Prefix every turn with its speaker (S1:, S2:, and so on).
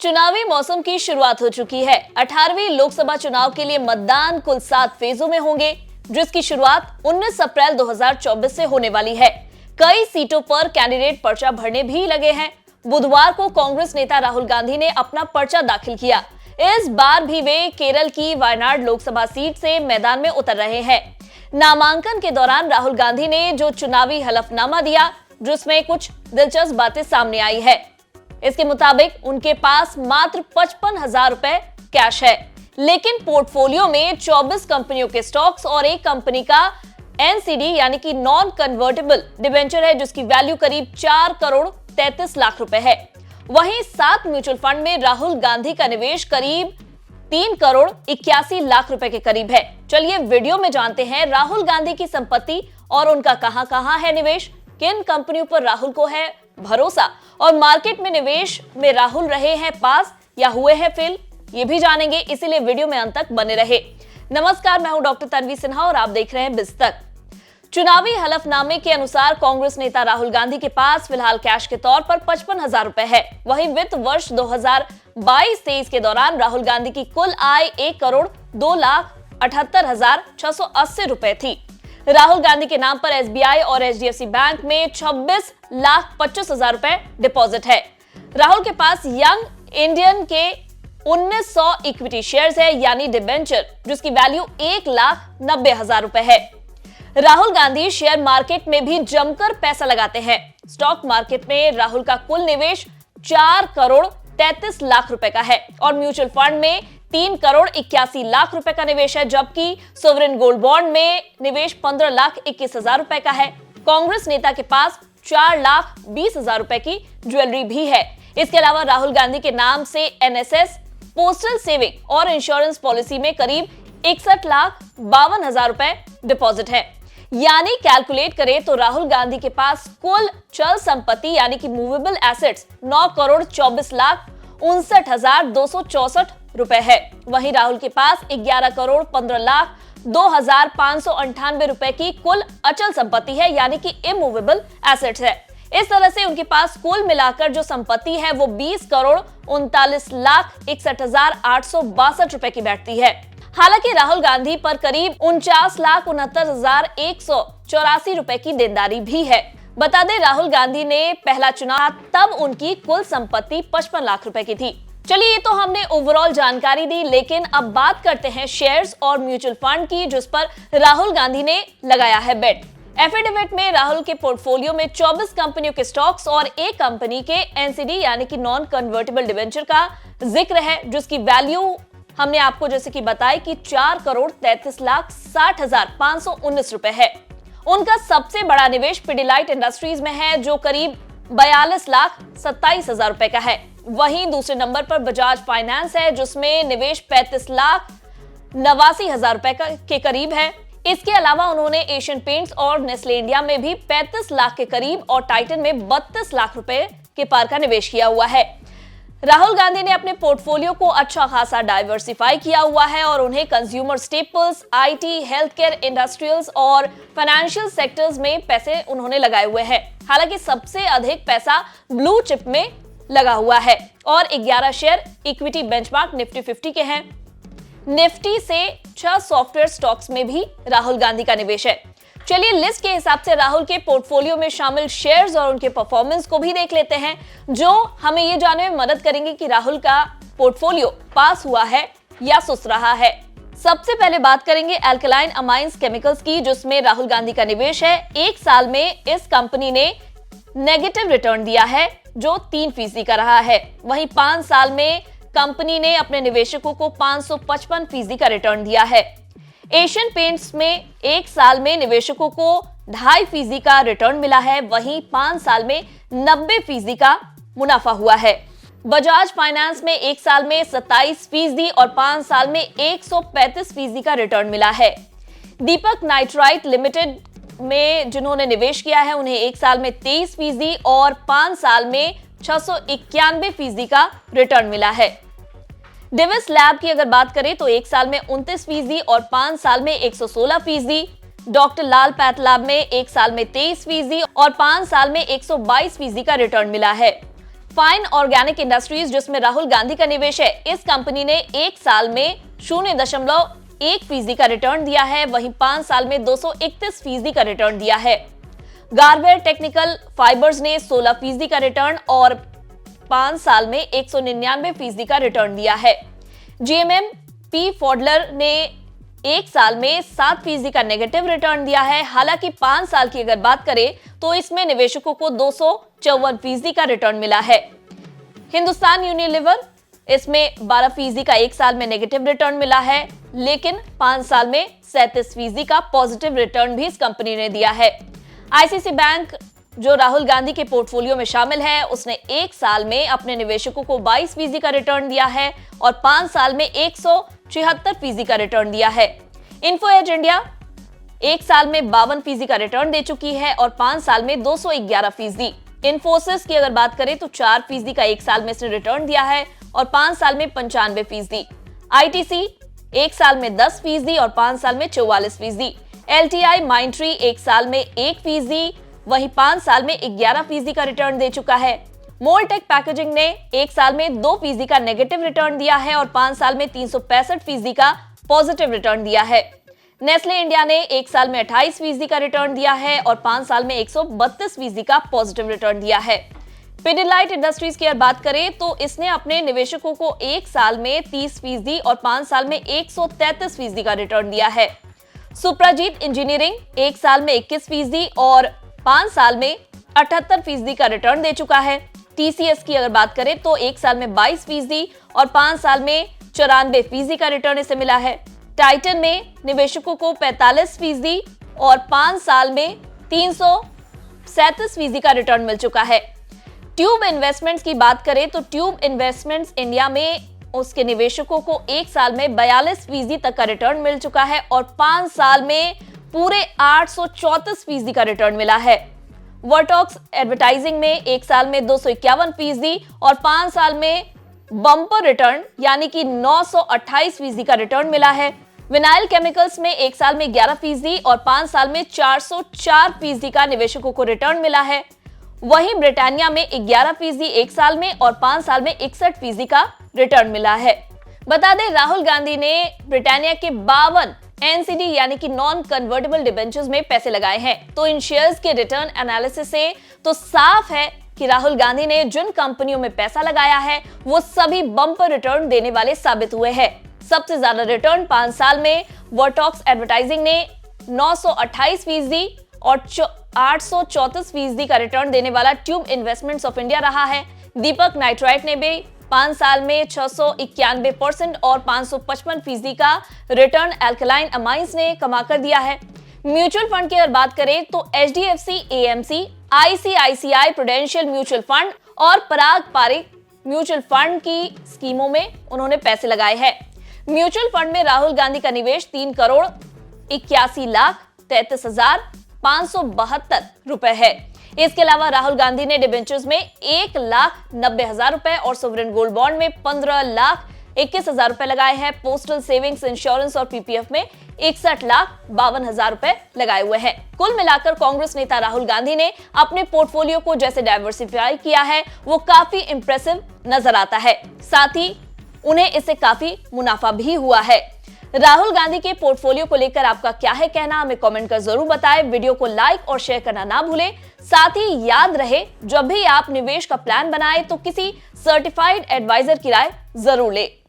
S1: चुनावी मौसम की शुरुआत हो चुकी है। 18वीं लोकसभा चुनाव के लिए मतदान कुल 7 फेजों में होंगे, जिसकी शुरुआत 19 अप्रैल 2024 से होने वाली है। कई सीटों पर कैंडिडेट पर्चा भरने भी लगे हैं। बुधवार को कांग्रेस नेता राहुल गांधी ने अपना पर्चा दाखिल किया। इस बार भी वे केरल की वायनाड लोकसभा सीट से मैदान में उतर रहे हैं। नामांकन के दौरान राहुल गांधी ने जो चुनावी हलफनामा दिया, जिसमें कुछ दिलचस्प बातें सामने आई है। इसके मुताबिक उनके पास मात्र 55,000 रुपए कैश है, लेकिन पोर्टफोलियो में 24 कंपनियों के स्टॉक्स और एक कंपनी का एनसीडी यानी कि नॉन कन्वर्टेबल डिबेंचर है, जिसकी वैल्यू करीब 4 करोड़ 33 लाख रुपए है। वहीं 7 म्यूचुअल फंड में राहुल गांधी का निवेश करीब 3 करोड़ 81 लाख रुपए के करीब है। चलिए वीडियो में जानते हैं राहुल गांधी की संपत्ति और उनका कहां-कहां है निवेश, किन कंपनियों पर राहुल को है भरोसा और मार्केट में निवेश में राहुल रहे हैं पास या हुए हैं फेल, ये भी जानेंगे, इसीलिए वीडियो में अंत तक बने रहे। नमस्कार, मैं हूं डॉक्टर तन्वी सिन्हा और आप देख रहे हैं बिस्तक। चुनावी हलफनामे के अनुसार कांग्रेस नेता राहुल गांधी के पास फिलहाल कैश के तौर पर 55,000 रुपए है। वहीं वित्त वर्ष 2022-23 के दौरान राहुल गांधी की कुल आय 1 करोड़ 2,78,680 रुपए थी। राहुल गांधी के नाम पर एसबीआई और एचडीएफसी बैंक में 26,25,000 रुपए डिपॉजिट है। राहुल के पास यंग इंडियन के 1900 इक्विटी शेयर्स है यानी डिबेंचर, जिसकी वैल्यू 1,90,000 रुपए है। राहुल गांधी शेयर मार्केट में भी जमकर पैसा लगाते हैं। स्टॉक मार्केट में राहुल का कुल निवेश 4 करोड़ 33 लाख रुपए का है और म्यूचुअल फंड में 3 करोड़ 81 लाख रुपए का निवेश है, जबकि सोवरेन गोल्ड बॉन्ड में निवेश 15,21,000 रुपए का है। कांग्रेस नेता के पास 4,20,000 रुपए की ज्वेलरी भी है। इसके अलावा राहुल गांधी के नाम से एनएसएस, पोस्टल सेविंग और इंश्योरेंस पॉलिसी में करीब 61,52,000 रुपए डिपॉजिट है। यानी कैलकुलेट करें तो राहुल गांधी के पास कुल चल संपत्ति यानी कि मूवेबल एसेट्स 9 करोड़ 24 लाख 59,264 रुपए है। वहीं राहुल के पास 11 करोड़ 15 लाख 2,598 रुपए की कुल अचल संपत्ति है यानी कि इमूवेबल एसेट्स है। इस तरह से उनके पास कुल मिलाकर जो संपत्ति है वो 20 करोड़ 39 लाख 61,862 रुपए की बैठती है। हालांकि राहुल गांधी पर करीब 49,69,184 रुपए की देनदारी भी है। बता दें, राहुल गांधी ने पहला चुनाव तब उनकी कुल संपत्ति 55 लाख रुपए की थी। चलिए, ये तो हमने ओवरऑल जानकारी दी, लेकिन अब बात करते हैं शेयर्स और म्यूचुअल फंड की, जिस पर राहुल गांधी ने लगाया है बेट। एफिडेविट में राहुल के पोर्टफोलियो में 24 कंपनियों के स्टॉक्स और एक कंपनी के एनसीडी यानी कि नॉन कन्वर्टेबल डिबेंचर का जिक्र है, जिसकी वैल्यू हमने आपको जैसे कि बताई कि 4 करोड़ 33 लाख 60,519 रुपए है। उनका सबसे बड़ा निवेश पिडिलाइट इंडस्ट्रीज में है, जो करीब 42 लाख 27,000 रुपए का है। वहीं दूसरे नंबर पर बजाज फाइनेंस है, जिसमें निवेश 35 लाख 89,000 रुपए के करीब है। इसके अलावा उन्होंने एशियन पेंट्स और नेस्ले इंडिया में भी 35 लाख के करीब और टाइटन में 32 लाख रुपए के पार का निवेश किया हुआ है। राहुल गांधी ने अपने पोर्टफोलियो को अच्छा खासा डाइवर्सिफाई किया हुआ है और उन्हें consumer staples, IT, health care, industrials और फाइनेंशियल सेक्टर्स में पैसे उन्होंने लगाए हुए हैं। हालांकि सबसे अधिक पैसा ब्लू चिप में लगा हुआ है और 11 शेयर इक्विटी बेंचमार्क निफ्टी 50 के हैं। निफ्टी से 6 सॉफ्टवेयर स्टॉक्स में भी राहुल गांधी का निवेश है। चलिए, लिस्ट के हिसाब से राहुल के पोर्टफोलियो में शामिल शेयर्स और उनके परफॉर्मेंस को भी देख लेते हैं, जो हमें ये जानने में मदद करेंगे कि राहुल का पोर्टफोलियो पास हुआ है या सुस्त रहा है। सबसे पहले बात करेंगे एल्कलाइन अमाइंस केमिकल्स की, जिसमें राहुल गांधी का निवेश है। 1 साल में इस कंपनी ने नेगेटिव रिटर्न दिया है, जो 3% का रहा है। वहीं 5 साल में कंपनी ने अपने निवेशकों को 555% का रिटर्न दिया है। एशियन पेंट्स में 1 साल में निवेशकों को 2.5% का रिटर्न मिला है। वहीं 5 साल में 90% का मुनाफा हुआ है। बजाज फाइनेंस में 1 साल में 27% और 5 साल में 135% का रिटर्न मिला है। दीपक नाइट्राइट लिमिटेड में जिन्होंने निवेश किया है, उन्हें 1 साल में 23% और 5 साल में 691% का रिटर्न मिला है। डिविस लैब की अगर बात करें तो 1 साल में 29% और 5 साल में 116%। डॉक्टर लाल पैथलैब में 1 साल में 23% और 5 साल में 122% का रिटर्न मिला है। फाइन ऑर्गेनिक इंडस्ट्रीज, जिसमें राहुल गांधी का निवेश है, इस कंपनी ने एक साल में 0.1% का रिटर्न दिया है, वहीं 5 साल में 231% का रिटर्न दिया है। गार्वेर टेक्निकल फाइबर्स ने 16% का रिटर्न और 5 साल में 199% का रिटर्न दिया है। जीएमएम पी फॉडलर ने एक साल में 7% का नेगेटिव रिटर्न दिया है। हालांकि 5 साल की अगर बात करें तो इसमें निवेशकों को 254% का रिटर्न मिला है। हिंदुस्तान यूनिलीवर, इसमें 12% का एक साल में नेगेटिव रिटर्न मिला है, लेकिन 5 साल में 37% का पॉजिटिव रिटर्न भी इस कंपनी ने दिया है। आईसीसी बैंक, जो राहुल गांधी के पोर्टफोलियो में शामिल है, उसने एक साल में अपने निवेशकों को 22% का रिटर्न दिया है और 5 साल में 176% का रिटर्न दिया है। इन्फो एज इंडिया एक साल में 52% का रिटर्न दे चुकी है और 5 साल में 211%। इन्फोसिस की अगर बात करें तो 4% का एक साल में इसने रिटर्न दिया है और 5 साल में 95%। आईटीसी एक साल में 10% और 5 साल में 44%। एलटीआई माइंट्री एक साल में 1%, वहीं 5 साल में 11% का रिटर्न दे चुका है। मोलटेक पैकेजिंग ने एक साल में 2% का नेगेटिव रिटर्न दिया है और 5 साल में 365% का पॉजिटिव रिटर्न दिया है। नेस्ले इंडिया ने एक साल में 28% का रिटर्न दिया है और 5 साल में 132% का पॉजिटिव रिटर्न दिया है। पिडिलाइट इंडस्ट्रीज की अगर बात करें तो इसने अपने निवेशकों को एक साल में 30% और 5 साल में 133% का रिटर्न दिया है। सुप्रजीत इंजीनियरिंग एक साल में 21% और 5 साल में 78% का रिटर्न दे चुका है। टीसीएस की अगर बात करें तो एक साल में 22% और 5 साल में 94% का रिटर्न इसे मिला है। टाइटन में निवेशकों को 45% और 5 साल में 337% का रिटर्न मिल चुका है। ट्यूब इन्वेस्टमेंट्स की बात करें तो ट्यूब इन्वेस्टमेंट्स इंडिया में उसके निवेशकों को एक साल में 42% तक का रिटर्न मिल चुका है और 5 साल में पूरे 834% का रिटर्न मिला है। वर्टॉक्स एडवर्टाइजिंग में एक साल में 251% और 5 साल में बम्पर रिटर्न यानी कि 928% का रिटर्न मिला है। विनाइल केमिकल्स में एक साल में 11% और 5 साल में 404% का निवेशकों को रिटर्न मिला है। वहीं ब्रिटानिया में 11% एक साल में और 5 साल में 61% का रिटर्न मिला है। बता दें, राहुल गांधी ने ब्रिटानिया के 52 एनसीडी यानी कि नॉन कन्वर्टेबल डिबेंचर्स में पैसे लगाए हैं। तो इन शेयर्स के रिटर्न एनालिसिस से तो साफ है कि राहुल गांधी ने जिन कंपनियों में पैसा लगाया है वो सभी बम्पर रिटर्न देने वाले साबित हुए हैं। सबसे ज्यादा रिटर्न 5 साल में वर्टॉक्स एडवर्टाइजिंग ने 928% और 834% का रिटर्न देने वाला ट्यूब इन्वेस्टमेंट्स ऑफ इंडिया रहा है। दीपक नाइट्राइट ने भी 5 साल में 691% और 555% का रिटर्न एल्कलाइन अमाइंस ने कमा कर दिया है। म्यूचुअल फंड की अगर बात करें तो HDFC, AMC, ICICI prudential mutual fund और पराग पारिक म्यूचुअल फंड की स्कीमों में उन्होंने पैसे लगाए हैं। म्यूचुअल फंड में राहुल गांधी का निवेश 3,81,33,572 रुपए है। इसके अलावा राहुल गांधी ने डिबेंचर्स में 1,90,000 रुपए और सोवरेन गोल्ड बॉन्ड में 15,21,000 रुपए लगाए हैं। पोस्टल सेविंग्स, इंश्योरेंस और पीपीएफ में 61,52,000 रुपए लगाए हुए हैं। कुल मिलाकर कांग्रेस नेता राहुल गांधी ने अपने पोर्टफोलियो को जैसे डाइवर्सिफाई किया है वो काफी इंप्रेसिव नजर आता है। साथ ही उन्हें इससे काफी मुनाफा भी हुआ है। राहुल गांधी के पोर्टफोलियो को लेकर आपका क्या है कहना, हमें कमेंट कर जरूर बताएं। वीडियो को लाइक और शेयर करना ना भूलें। साथ ही याद रहे, जब भी आप निवेश का प्लान बनाएं तो किसी सर्टिफाइड एडवाइजर की राय जरूर लें।